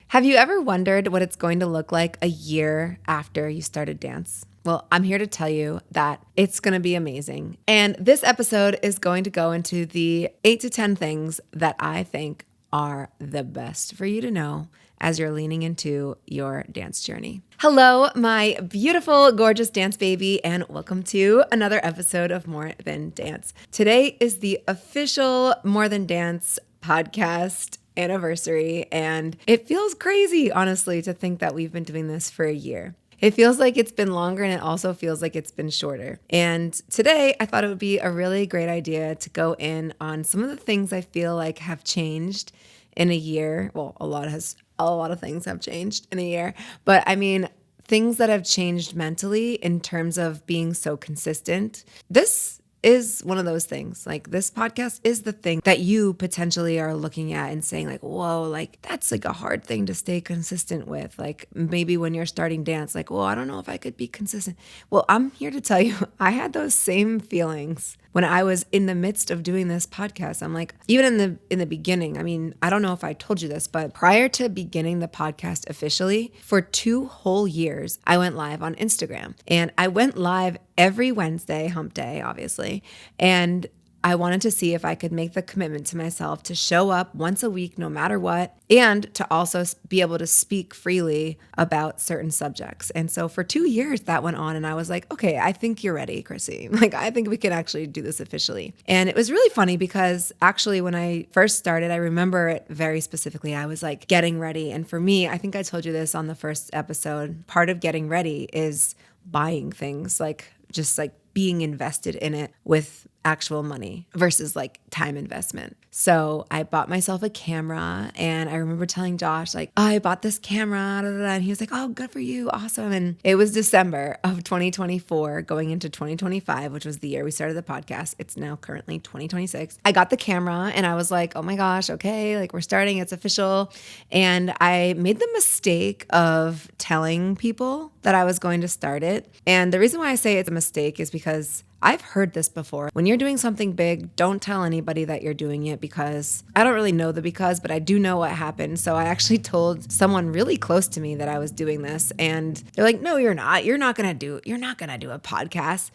Have you ever wondered what it's going to look like a year after you started dance? Well, I'm here to tell you that it's going to be amazing. And this episode is going to go into the 8 to 10 things that I think are the best for you to know as you're leaning into your dance journey. Hello, my beautiful, gorgeous dance baby, and welcome to another episode of More Than Dance. Today is the official More Than Dance podcast anniversary, and it feels crazy, honestly, to think that we've been doing this for a year. It feels like it's been longer, and it also feels like it's been shorter. And today I thought it would be a really great idea to go in on some of the things I feel like have changed in a year. Well, a lot of things have changed in a year, but I mean, things that have changed mentally in terms of being so consistent. This is one of those things. Like, this podcast is the thing that you potentially are looking at and saying like, whoa, like that's like a hard thing to stay consistent with. Like, maybe when you're starting dance, like, well, I don't know if I could be consistent. Well, I'm here to tell you, I had those same feelings when I was in the midst of doing this podcast. I'm like, even in the beginning, I mean, I don't know if I told you this, but prior to beginning the podcast officially, for 2 whole years, I went live on Instagram. And I went live every Wednesday, hump day, obviously. And I wanted to see if I could make the commitment to myself to show up once a week, no matter what, and to also be able to speak freely about certain subjects. And so for 2 years that went on, and I was like, okay, I think you're ready, Chrissy. Like, I think we can actually do this officially. And it was really funny because actually when I first started, I remember it very specifically. I was like getting ready. And for me, I think I told you this on the first episode, part of getting ready is buying things, like just like being invested in it with actual money versus like time investment. So I bought myself a camera, and I remember telling Josh, like, oh, I bought this camera, and he was like, oh, good for you. Awesome. And it was December of 2024 going into 2025, which was the year we started the podcast. It's now currently 2026. I got the camera and I was like, oh my gosh, okay, like we're starting, it's official. And I made the mistake of telling people that I was going to start it. And the reason why I say it's a mistake is because I've heard this before. When you're doing something big, don't tell anybody that you're doing it, because I don't really know but I do know what happened. So I actually told someone really close to me that I was doing this, and they're like, no, you're not. You're not going to do a podcast.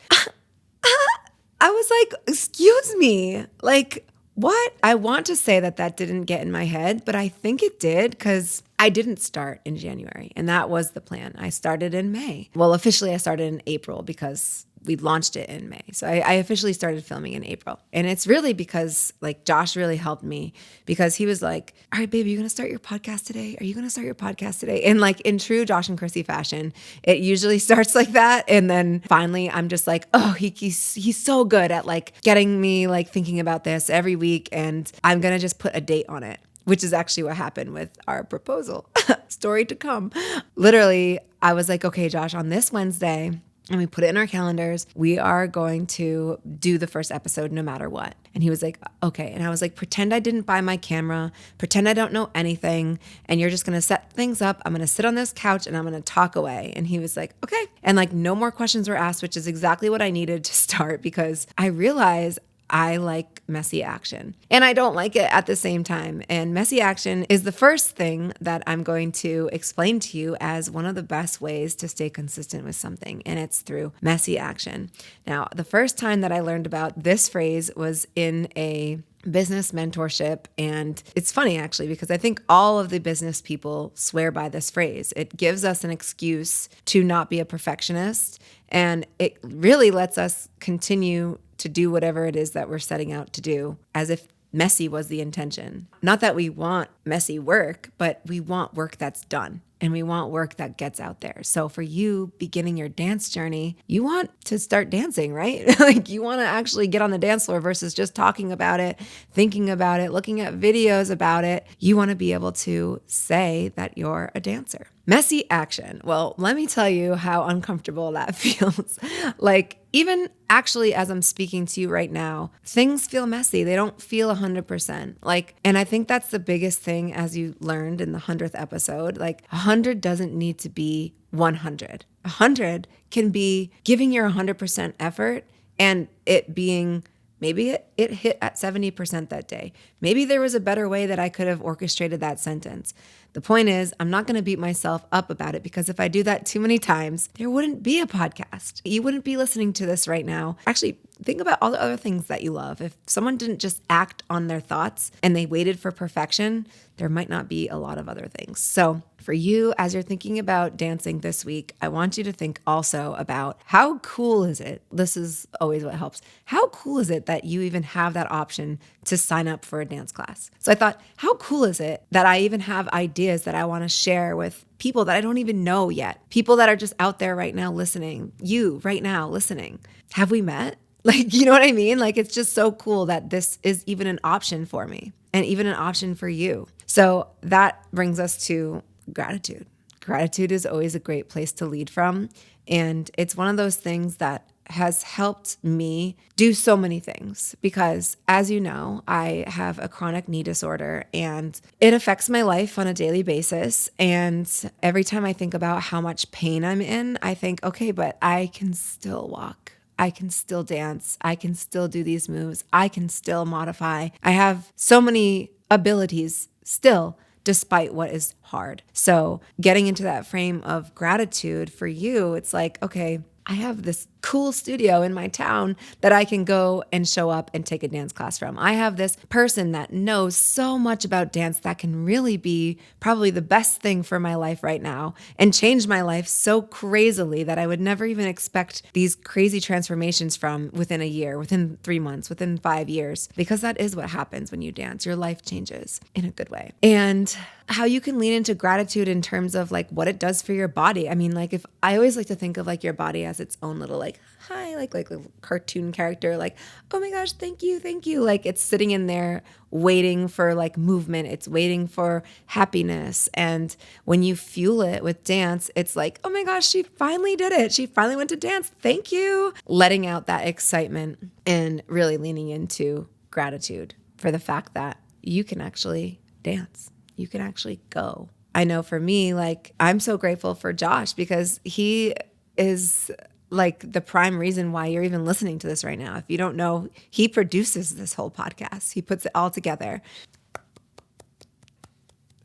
I was like, excuse me. Like, what? I want to say that didn't get in my head, but I think it did, because I didn't start in January, and that was the plan. I started in May. Well, officially I started in April because we launched it in May. So I officially started filming in April. And it's really because like Josh really helped me, because he was like, all right, babe, are you going to start your podcast today? Are you going to start your podcast today? And like in true Josh and Chrissy fashion, it usually starts like that. And then finally I'm just like, oh, he's so good at like getting me like thinking about this every week. And I'm going to just put a date on it, which is actually what happened with our proposal. Story to come. Literally, I was like, okay, Josh, on this Wednesday, and we put it in our calendars, we are going to do the first episode no matter what. And he was like, okay. And I was like, pretend I didn't buy my camera, pretend I don't know anything, and you're just going to set things up. I'm going to sit on this couch and I'm going to talk away. And he was like, okay. And like no more questions were asked, which is exactly what I needed to start, because I realized I like messy action, and I don't like it at the same time. And messy action is the first thing that I'm going to explain to you as one of the best ways to stay consistent with something, and it's through messy action. Now, the first time that I learned about this phrase was in a business mentorship. And it's funny actually, because I think all of the business people swear by this phrase. It gives us an excuse to not be a perfectionist, and it really lets us continue to do whatever it is that we're setting out to do, as if messy was the intention. Not that we want messy work, but we want work that's done, and we want work that gets out there. So for you beginning your dance journey, you want to start dancing, right? Like, you want to actually get on the dance floor versus just talking about it, thinking about it, looking at videos about it. You want to be able to say that you're a dancer. Messy action. Well, let me tell you how uncomfortable that feels. Like, even actually, as I'm speaking to you right now, things feel messy. They don't feel 100%. Like, and I think that's the biggest thing, as you learned in the 100th episode. Like, 100 doesn't need to be 100. 100 can be giving your 100% effort, and it being, maybe it hit at 70% that day. Maybe there was a better way that I could have orchestrated that sentence. The point is, I'm not going to beat myself up about it, because if I do that too many times, there wouldn't be a podcast. You wouldn't be listening to this right now. Actually, think about all the other things that you love. If someone didn't just act on their thoughts and they waited for perfection, there might not be a lot of other things. So for you, as you're thinking about dancing this week, I want you to think also about how cool is it? This is always what helps. How cool is it that you even have that option to sign up for a dance class? So I thought, how cool is it that I even have ideas that I want to share with people that I don't even know yet? People that are just out there right now listening. You right now listening. Have we met? Like, you know what I mean? Like, it's just so cool that this is even an option for me and even an option for you. So that brings us to gratitude. Gratitude is always a great place to lead from. And it's one of those things that has helped me do so many things, because as you know, I have a chronic knee disorder and it affects my life on a daily basis. And every time I think about how much pain I'm in, I think, okay, but I can still walk. I can still dance. I can still do these moves. I can still modify. I have so many abilities still, despite what is hard. So getting into that frame of gratitude for you, it's like, okay, I have this cool studio in my town that I can go and show up and take a dance class from. I have this person that knows so much about dance that can really be probably the best thing for my life right now and change my life so crazily that I would never even expect these crazy transformations from within a year, within 3 months, within 5 years, because that is what happens when you dance. Your life changes in a good way. And how you can lean into gratitude in terms of like what it does for your body. I mean, like, if I always like to think of like your body as its own little like, hi, like a cartoon character, like, oh my gosh, thank you, thank you. Like, it's sitting in there waiting for like movement. It's waiting for happiness. And when you fuel it with dance, it's like, oh my gosh, she finally did it. She finally went to dance. Thank you. Letting out that excitement and really leaning into gratitude for the fact that you can actually dance. You can actually go. I know for me, like, I'm so grateful for Josh, because he is like the prime reason why you're even listening to this right now. If you don't know, he produces this whole podcast. He puts it all together.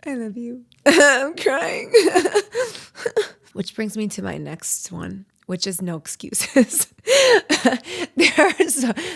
I love you. I'm crying. Which brings me to my next one, which is no excuses.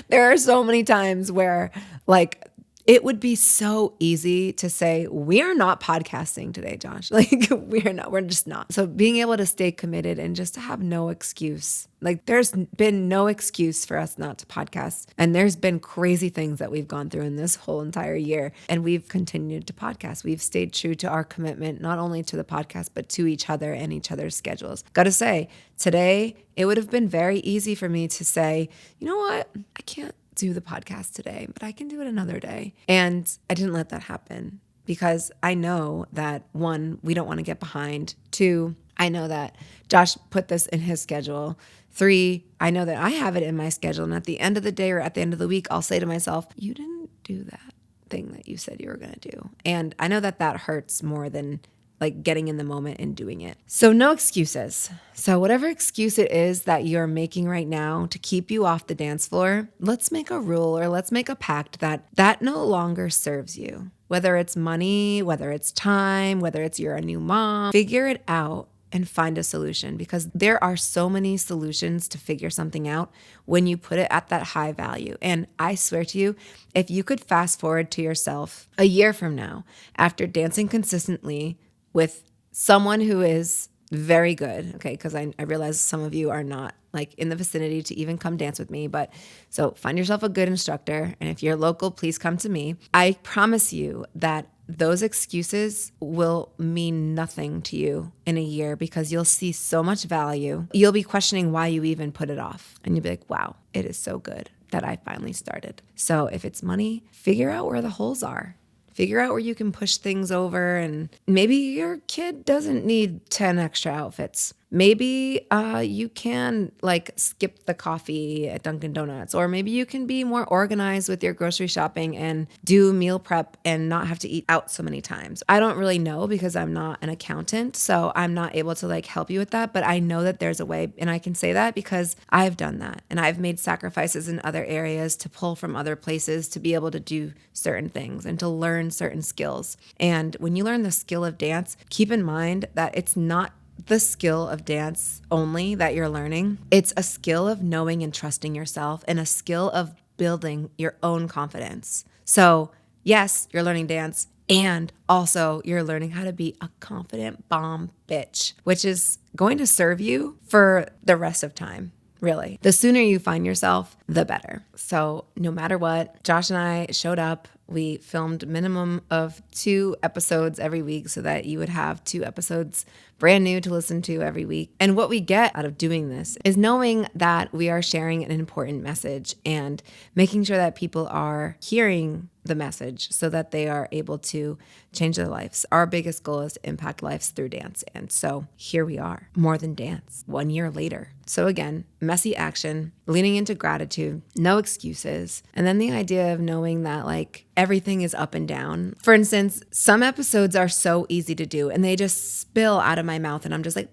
There are so many times where, like, it would be so easy to say, we are not podcasting today, Josh. Like, we're just not. So being able to stay committed and just to have no excuse. Like, there's been no excuse for us not to podcast. And there's been crazy things that we've gone through in this whole entire year. And we've continued to podcast. We've stayed true to our commitment, not only to the podcast, but to each other and each other's schedules. Got to say, today, it would have been very easy for me to say, you know what? I can't do the podcast today, but I can do it another day. And I didn't let that happen, because I know that, one, we don't want to get behind. Two, I know that Josh put this in his schedule. Three, I know that I have it in my schedule. And at the end of the day or at the end of the week, I'll say to myself, you didn't do that thing that you said you were going to do. And I know that that hurts more than like getting in the moment and doing it. So no excuses. So whatever excuse it is that you're making right now to keep you off the dance floor, let's make a rule, or let's make a pact that no longer serves you. Whether it's money, whether it's time, whether it's you're a new mom, figure it out and find a solution, because there are so many solutions to figure something out when you put it at that high value. And I swear to you, if you could fast forward to yourself a year from now, after dancing consistently with someone who is very good, okay, because I realize some of you are not like in the vicinity to even come dance with me, but so find yourself a good instructor, and if you're local, please come to me. I promise you that those excuses will mean nothing to you in a year, because you'll see so much value. You'll be questioning why you even put it off, and you'll be like, wow, it is so good that I finally started. So if it's money, figure out where the holes are. Figure out where you can push things over, and maybe your kid doesn't need 10 extra outfits. maybe you can like skip the coffee at Dunkin' Donuts, or maybe you can be more organized with your grocery shopping and do meal prep and not have to eat out so many times. I don't really know because I'm not an accountant, so I'm not able to like help you with that, but I know that there's a way, and I can say that because I've done that and I've made sacrifices in other areas to pull from other places to be able to do certain things and to learn certain skills. And when you learn the skill of dance, keep in mind that it's not the skill of dance only that you're learning. It's a skill of knowing and trusting yourself and a skill of building your own confidence. So, yes, you're learning dance, and also you're learning how to be a confident bomb bitch, which is going to serve you for the rest of time. Really. The sooner you find yourself, the better. So no matter what, Josh and I showed up. We filmed minimum of 2 episodes every week so that you would have 2 episodes brand new to listen to every week. And what we get out of doing this is knowing that we are sharing an important message and making sure that people are hearing the message so that they are able to change their lives. Our biggest goal is to impact lives through dance. And so here we are, More Than Dance, 1 year later. So again, messy action, leaning into gratitude, no excuses. And then the idea of knowing that like everything is up and down. For instance, some episodes are so easy to do and they just spill out of my mouth and I'm just like,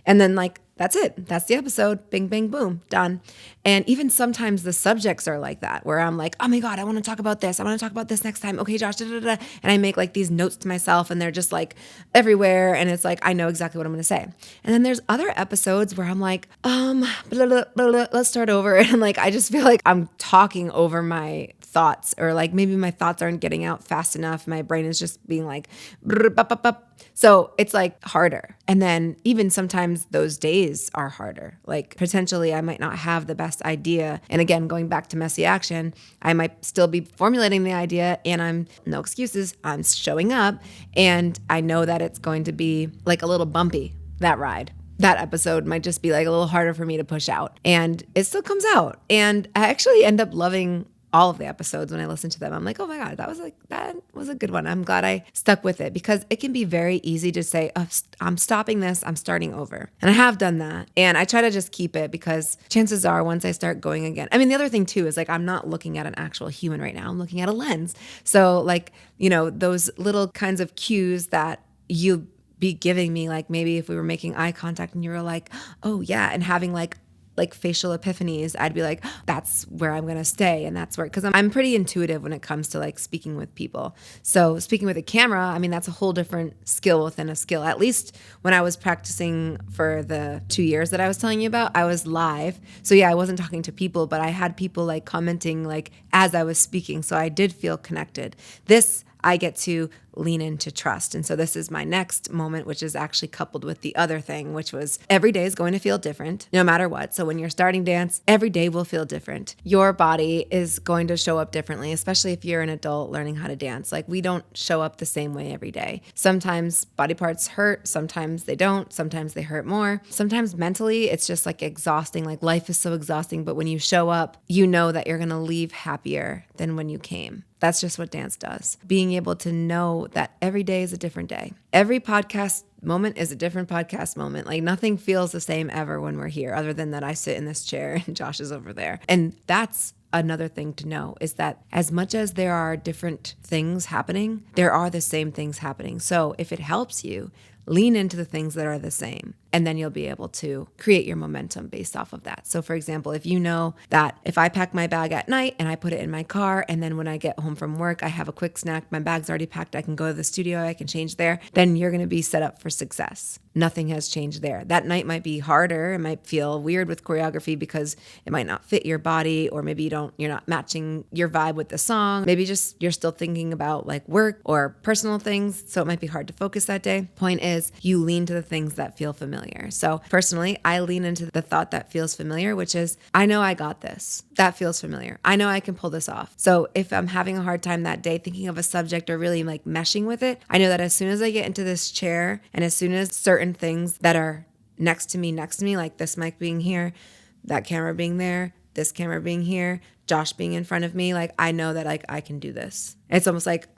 and then like, that's it. That's the episode. Bing, bang, boom, done. And even sometimes the subjects are like that, where I'm like, oh my God, I want to talk about this. I want to talk about this next time. Okay, Josh, da, da, da. And I make like these notes to myself and they're just like everywhere. And it's like, I know exactly what I'm going to say. And then there's other episodes where I'm like, blah, blah, blah, blah, let's start over. And like, I just feel like I'm talking over my thoughts, or like maybe my thoughts aren't getting out fast enough. My brain is just being like, so it's like harder. And then even sometimes those days are harder. Like potentially I might not have the best idea. And again, going back to messy action, I might still be formulating the idea and I'm no excuses. I'm showing up and I know that it's going to be like a little bumpy, that ride. That episode might just be like a little harder for me to push out, and it still comes out. And I actually end up loving all of the episodes when I listen to them. I'm like, oh my God, that was a good one. I'm glad I stuck with it, because it can be very easy to say, oh, I'm stopping this, I'm starting over. And I have done that. And I try to just keep it, because chances are once I start going again, I mean, the other thing too is like, I'm not looking at an actual human right now. I'm looking at a lens. So like, you know, those little kinds of cues that you be giving me, like maybe if we were making eye contact and you were like, oh yeah, and having like facial epiphanies, I'd be like, that's where I'm going to stay. And that's where, because I'm pretty intuitive when it comes to like speaking with people. So speaking with a camera, I mean, that's a whole different skill within a skill. At least when I was practicing for the 2 years that I was telling you about, I was live. So yeah, I wasn't talking to people, but I had people like commenting like as I was speaking. So I did feel connected. This, I get to lean into trust. And so this is my next moment, which is actually coupled with the other thing, which was every day is going to feel different no matter what. So when you're starting dance, every day will feel different. Your body is going to show up differently, especially if you're an adult learning how to dance. Like we don't show up the same way every day. Sometimes body parts hurt, sometimes they don't, sometimes they hurt more. Sometimes mentally it's just like exhausting, like life is so exhausting, but when you show up, you know that you're going to leave happier than when you came. That's just what dance does. Being able to know that every day is a different day. Every podcast moment is a different podcast moment. Like nothing feels the same ever when we're here, other than that I sit in this chair and Josh is over there. And that's another thing to know, is that as much as there are different things happening, there are the same things happening. So if it helps you, lean into the things that are the same, and then you'll be able to create your momentum based off of that. So for example, if you know that if I pack my bag at night and I put it in my car, and then when I get home from work, I have a quick snack, my bag's already packed, I can go to the studio, I can change there, then you're going to be set up for success. Nothing has changed there. That night might be harder. It might feel weird with choreography because it might not fit your body, or maybe you're not matching your vibe with the song. Maybe just you're still thinking about like work or personal things. So it might be hard to focus that day. Point is, you lean to the things that feel familiar. So personally, I lean into the thought that feels familiar, which is, I know I got this. That feels familiar. I know I can pull this off. So if I'm having a hard time that day thinking of a subject or really like meshing with it, I know that as soon as I get into this chair and as soon as certain things that are next to me, like this mic being here, that camera being there, this camera being here, Josh being in front of me, like I know that like I can do this. It's almost like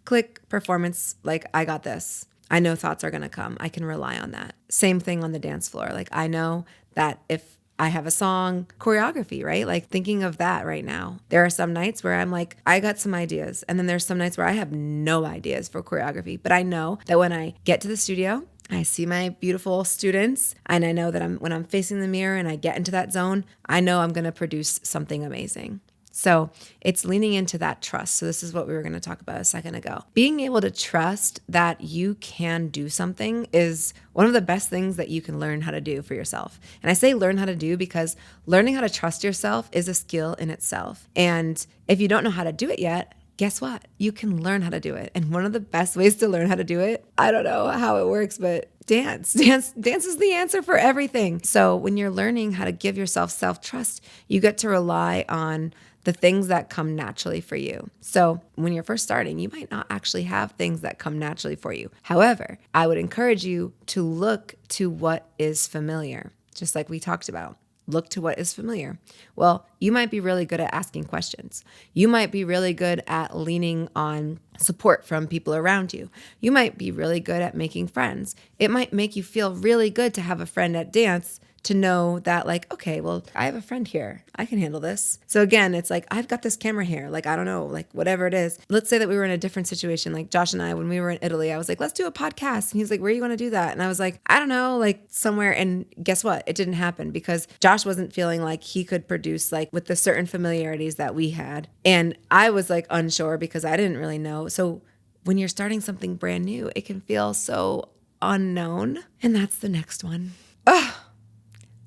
click, performance, like I got this. I know thoughts are going to come. I can rely on that. Same thing on the dance floor. Like I know that if I have a song choreography, right? Like thinking of that right now. There are some nights where I'm like, I got some ideas. And then there's some nights where I have no ideas for choreography. But I know that when I get to the studio, I see my beautiful students, and I know that when I'm facing the mirror and I get into that zone, I know I'm going to produce something amazing. So it's leaning into that trust. So this is what we were going to talk about a second ago. Being able to trust that you can do something is one of the best things that you can learn how to do for yourself. And I say learn how to do because learning how to trust yourself is a skill in itself. And if you don't know how to do it yet, guess what? You can learn how to do it. And one of the best ways to learn how to do it, I don't know how it works, but dance is the answer for everything. So when you're learning how to give yourself self-trust, you get to rely on the things that come naturally for you. So when you're first starting, you might not actually have things that come naturally for you. However, I would encourage you to look to what is familiar, just like we talked about. Look to what is familiar. Well, you might be really good at asking questions. You might be really good at leaning on support from people around you. You might be really good at making friends. It might make you feel really good to have a friend at dance, to know that like, okay, well, I have a friend here. I can handle this. So again, it's like, I've got this camera here. Like, I don't know, like whatever it is. Let's say that we were in a different situation. Like Josh and I, when we were in Italy, I was like, let's do a podcast. And he's like, where do you want to do that? And I was like, I don't know, like somewhere. And guess what? It didn't happen because Josh wasn't feeling like he could produce like with the certain familiarities that we had. And I was like unsure because I didn't really know. So when you're starting something brand new, it can feel so unknown. And that's the next one. Ugh.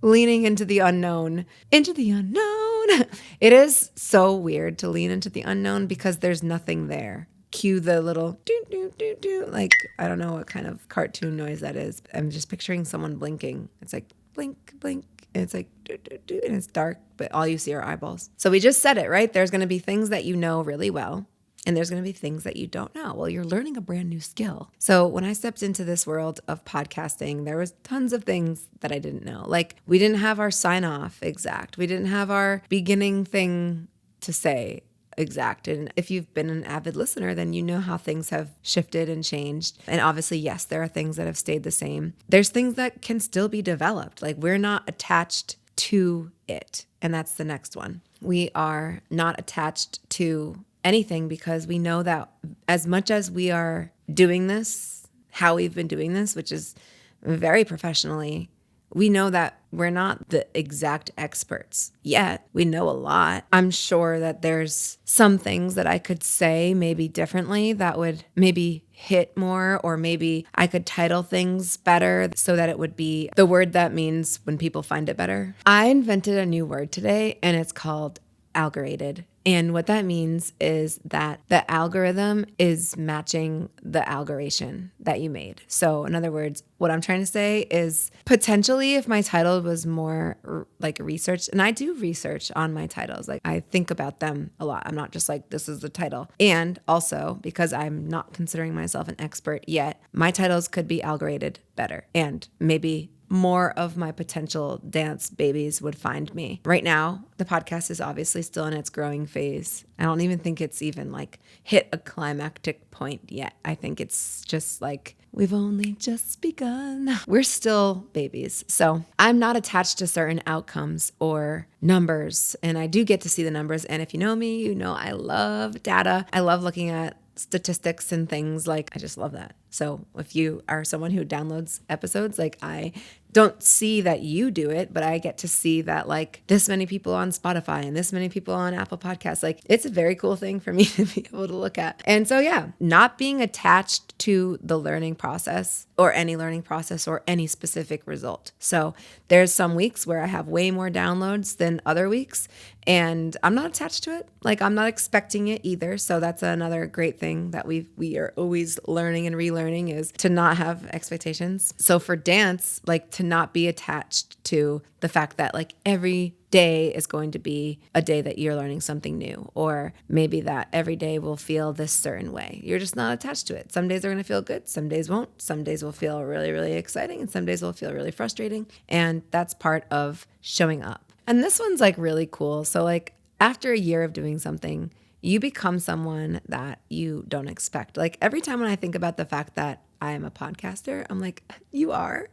Leaning into the unknown, into the unknown. It is so weird to lean into the unknown because there's nothing there. Cue the little doo doo doo doo. Like, I don't know what kind of cartoon noise that is. I'm just picturing someone blinking. It's like blink, blink. And it's like doo doo doo. And it's dark, but all you see are eyeballs. So we just said it, right? There's going to be things that you know really well. And there's going to be things that you don't know. Well, you're learning a brand new skill. So when I stepped into this world of podcasting, there was tons of things that I didn't know. Like we didn't have our sign off exact. We didn't have our beginning thing to say exact. And if you've been an avid listener, then you know how things have shifted and changed. And obviously, yes, there are things that have stayed the same. There's things that can still be developed. Like we're not attached to it. And that's the next one. We are not attached to anything because we know that as much as we are doing this, how we've been doing this, which is very professionally, we know that we're not the exact experts yet. We know a lot. I'm sure that there's some things that I could say maybe differently that would maybe hit more, or maybe I could title things better so that it would be the word that means when people find it better. I invented a new word today and it's called algorated. And what that means is that the algorithm is matching the algoration that you made. So in other words, what I'm trying to say is potentially if my title was more like research, and I do research on my titles, like I think about them a lot. I'm not just like, this is the title. And also because I'm not considering myself an expert yet, my titles could be algorated better and maybe more of my potential dance babies would find me. Right now, the podcast is obviously still in its growing phase. I don't even think it's even like hit a climactic point yet. I think it's just like, we've only just begun. We're still babies. So I'm not attached to certain outcomes or numbers. And I do get to see the numbers. And if you know me, you know I love data. I love looking at statistics and things. Like, I just love that. So if you are someone who downloads episodes, like I don't see that you do it, but I get to see that like this many people on Spotify and this many people on Apple Podcasts, like it's a very cool thing for me to be able to look at. And so, yeah, not being attached to the learning process or any learning process or any specific result. So there's some weeks where I have way more downloads than other weeks, and I'm not attached to it. Like I'm not expecting it either. So that's another great thing that we are always learning and relearning, is to not have expectations. So for dance, like to not be attached to the fact that like every day is going to be a day that you're learning something new, or maybe that every day will feel this certain way. You're just not attached to it. Some days are going to feel good. Some days won't. Some days will feel really, really exciting, and some days will feel really frustrating. And that's part of showing up. And this one's like really cool. So like after a year of doing something, you become someone that you don't expect. Like every time when I think about the fact that I am a podcaster. I'm like, you are?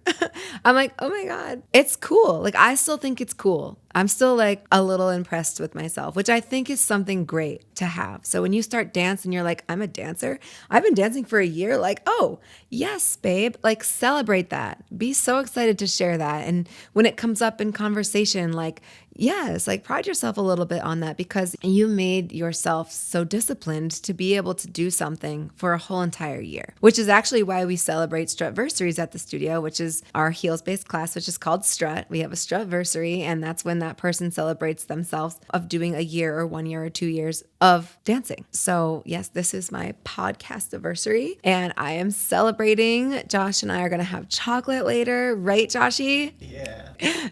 I'm like, oh my God, it's cool. Like, I still think it's cool. I'm still like a little impressed with myself, which I think is something great to have. So when you start dance and you're like, I'm a dancer, I've been dancing for a year, like, oh, yes, babe, like celebrate that. Be so excited to share that. And when it comes up in conversation, like, yes, like pride yourself a little bit on that because you made yourself so disciplined to be able to do something for a whole entire year, which is actually why we celebrate Strutversaries at the studio, which is our heels-based class, which is called Strut. We have a Strutversary, and that's when that person celebrates themselves of doing a year or 1 year or 2 years of dancing. So yes, this is my podcast anniversary, and I am celebrating. Josh and I are going to have chocolate later, right, Joshy?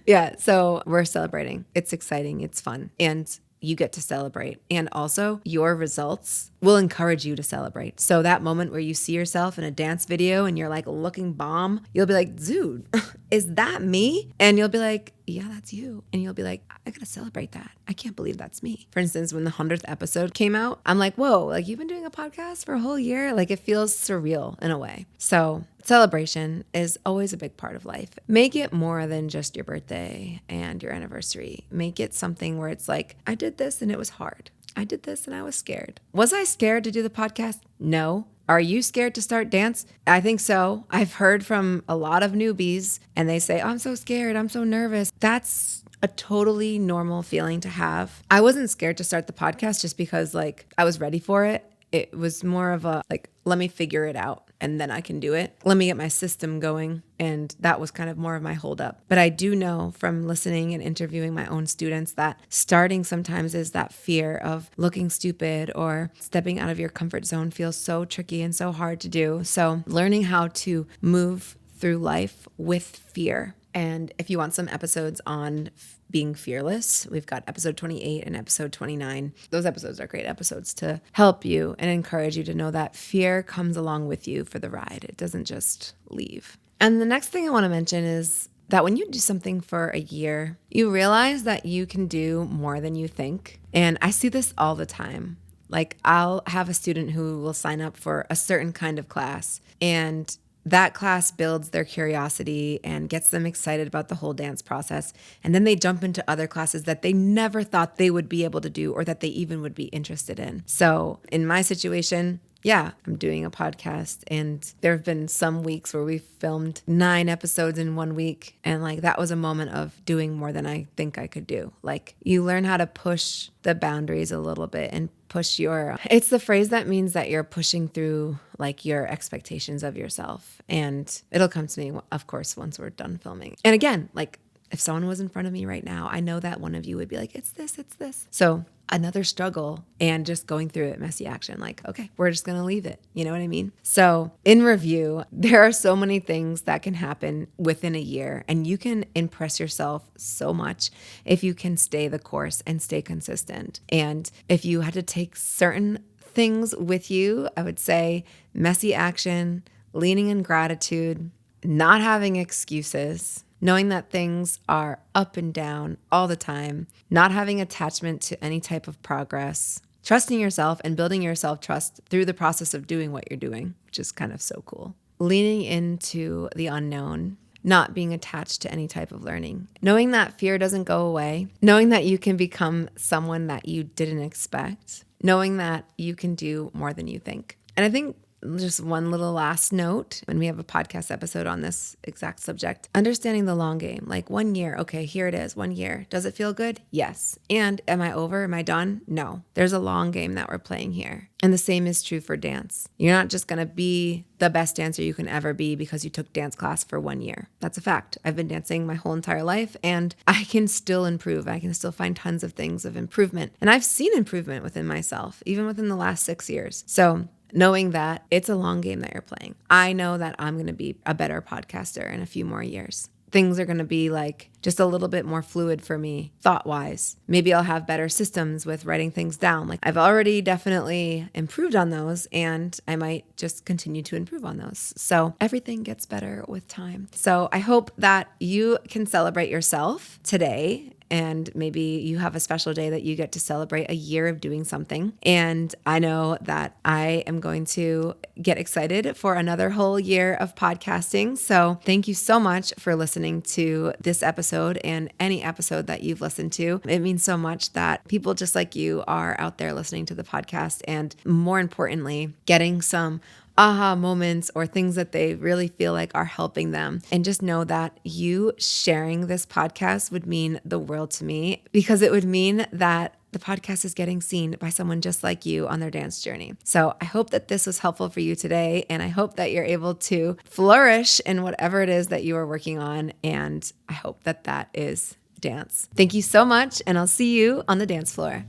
Yeah, so we're celebrating. It's exciting. It's fun. And you get to celebrate. And also, your results will encourage you to celebrate. So that moment where you see yourself in a dance video and you're like looking bomb, you'll be like, dude, is that me? And you'll be like, yeah, that's you. And you'll be like, I gotta celebrate that. I can't believe that's me. For instance, when the 100th episode came out, I'm like, whoa, like you've been doing a podcast for a whole year? Like it feels surreal in a way. So celebration is always a big part of life. Make it more than just your birthday and your anniversary. Make it something where it's like, I did this and it was hard. I did this and I was scared. Was I scared to do the podcast? No. Are you scared to start dance? I think so. I've heard from a lot of newbies and they say, oh, I'm so scared. I'm so nervous. That's a totally normal feeling to have. I wasn't scared to start the podcast just because like I was ready for it. It was more of a like, let me figure it out and then I can do it. Let me get my system going. And that was kind of more of my holdup. But I do know from listening and interviewing my own students that starting sometimes is that fear of looking stupid or stepping out of your comfort zone feels so tricky and so hard to do. So learning how to move through life with fear. And if you want some episodes on being fearless, we've got episode 28 and episode 29. Those episodes are great episodes to help you and encourage you to know that fear comes along with you for the ride. It doesn't just leave. And the next thing I want to mention is that when you do something for a year, you realize that you can do more than you think. And I see this all the time. Like I'll have a student who will sign up for a certain kind of class, and that class builds their curiosity and gets them excited about the whole dance process. And then they jump into other classes that they never thought they would be able to do or that they even would be interested in. So in my situation, yeah, I'm doing a podcast, and there have been some weeks where we filmed 9 episodes in 1 week. And like, that was a moment of doing more than I think I could do. Like you learn how to push the boundaries a little bit and push it's the phrase that means that you're pushing through like your expectations of yourself. And it'll come to me, of course, once we're done filming. And again, like if someone was in front of me right now, I know that one of you would be like, it's this. So another struggle and just going through it, messy action. Like, okay, we're just going to leave it. You know what I mean? So in review, there are so many things that can happen within a year, and you can impress yourself so much if you can stay the course and stay consistent. And if you had to take certain things with you, I would say messy action, leaning in gratitude, not having excuses, knowing that things are up and down all the time, not having attachment to any type of progress, trusting yourself and building your self-trust through the process of doing what you're doing, which is kind of so cool. Leaning into the unknown, not being attached to any type of learning, knowing that fear doesn't go away, knowing that you can become someone that you didn't expect, knowing that you can do more than you think. And I think just one little last note, when we have a podcast episode on this exact subject, understanding the long game, like 1 year. Okay, here it is, 1 year. Does it feel good? Yes. And am I over? Am I done? No. There's a long game that we're playing here. And the same is true for dance. You're not just going to be the best dancer you can ever be because you took dance class for 1 year. That's a fact. I've been dancing my whole entire life, and I can still improve. I can still find tons of things of improvement. And I've seen improvement within myself, even within the last 6 years. So knowing that it's a long game that you're playing. I know that I'm going to be a better podcaster in a few more years. Things are going to be like just a little bit more fluid for me thought-wise. Maybe I'll have better systems with writing things down. Like I've already definitely improved on those, and I might just continue to improve on those. So everything gets better with time. So I hope that you can celebrate yourself today and maybe you have a special day that you get to celebrate a year of doing something. And I know that I am going to get excited for another whole year of podcasting. So thank you so much for listening to this episode and any episode that you've listened to. It means so much that people just like you are out there listening to the podcast, and more importantly, getting some aha moments or things that they really feel like are helping them. And just know that you sharing this podcast would mean the world to me, because it would mean that the podcast is getting seen by someone just like you on their dance journey. So I hope that this was helpful for you today, and I hope that you're able to flourish in whatever it is that you are working on. And I hope that that is dance. Thank you so much, and I'll see you on the dance floor.